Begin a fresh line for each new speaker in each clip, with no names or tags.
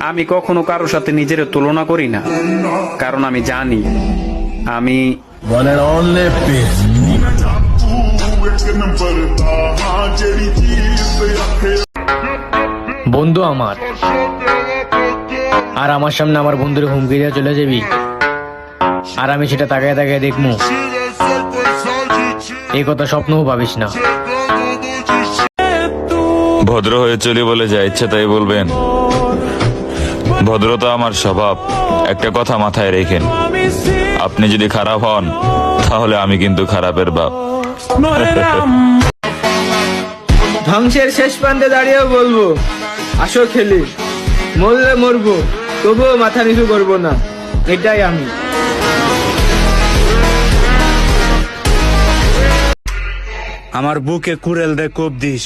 আমি কখনো কারোর সাথে নিজের তুলনা করি না, কারণ আমি জানি আমি
One and only peace.
বন্ধু আমার, আর আমার সামনে আমার বন্ধুর হুমকি দিয়ে চলে যাবি, আর আমি সেটা তাকায় তাকায় দেখবো, এই কথা স্বপ্নও ভাবিস না।
ভদ্র হয়ে চলি বলে যা ইচ্ছা তাই বলবেন, ভদ্রতা আমার স্বভাব। একটা কথা মাথায় রেখেন, আপনি যদি খারাপ হন তাহলে আমি কিন্তু খারাপের বাপ।
ধ্বংসের শেষ প্রান্তে দাঁড়িয়েও বলবো, আসো খেলি, মরলে মরবো, তবুও মাথা নিচু করবো না, এটাই আমি।
আমার বুকে কুড়েল দে কোপ দিস,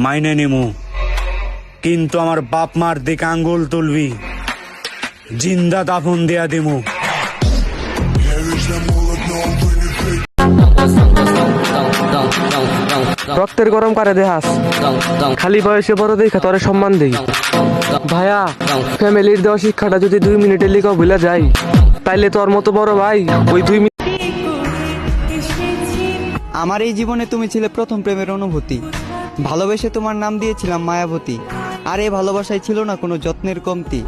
মাইনে নিমু, কিন্তু আমার বাপ মার দিকে আঙ্গুল তুলবি, জিন্দা দাফন দিয়া দিমু।
রক্তের গরম করে দেহাস, খালি বয়সে বড় দেখা তোরে সম্মান দেই। ভাইয়া, ফ্যামিলির দেওয়া শিক্ষাটা যদি 2 মিনিটের লিখা ভুলে যাই, তাইলে তোর মতো বড় ভাই ওই 2 মিনিট।
আমার এই জীবনে তুমি ছিলে প্রথম প্রেমের অনুভূতি, ভালোবেসে তোমার নাম দিয়েছিলাম মায়াবতী। আর এই ভালোবাসায় ছিল না কোনো যত্নের কমতি,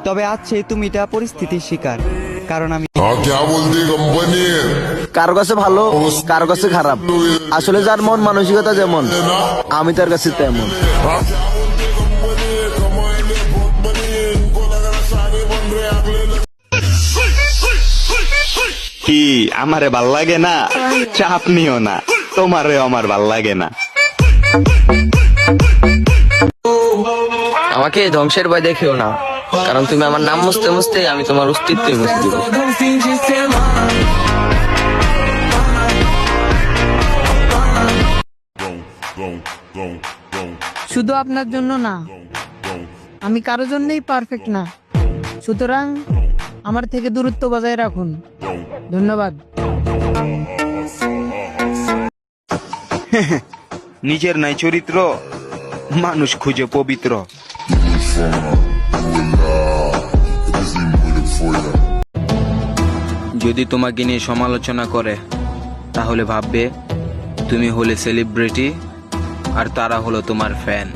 তবে আজ সেই তুমিটা পরিস্থিতির শিকার, কারণ আমি
কারো কাছে ভালো, কারো কাছে খারাপ, আসলে যার মন মানসিকতা যেমন, আমি তার কাছে তেমন।
কি আমারে ভাল লাগে না? চাপ নিও না, তোমারে আমার ভাল লাগে না।
আমাকে ধ্বংসের ভয় দেখেও না, কারণ তুমি আমার নাম মুছতে মুছতে আমি তোমার অস্তিত্ব মুছে দিব।
শুধু আপনার জন্য না, আমি কারোর জন্যই পারফেক্ট না, সুতরাং আমার থেকে দূরত্ব বজায় রাখুন। ধন্যবাদ।
নিজের নাই চরিত্র, মানুষ খুঁজে পবিত্র। যদি তোমাকে নিয়ে সমালোচনা করে, তাহলে ভাববে তুমি হলে সেলিব্রিটি আর তারা হলো তোমার ফ্যান।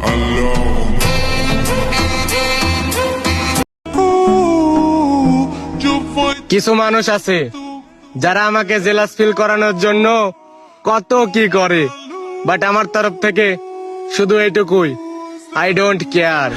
কিছু মানুষ আছে যারা আমাকে জেলাস ফিল করানোর জন্য কত কি করে, বাট আমার তরফ থেকে শুধু এইটুকুই, আই ডোন্ট কেয়ার।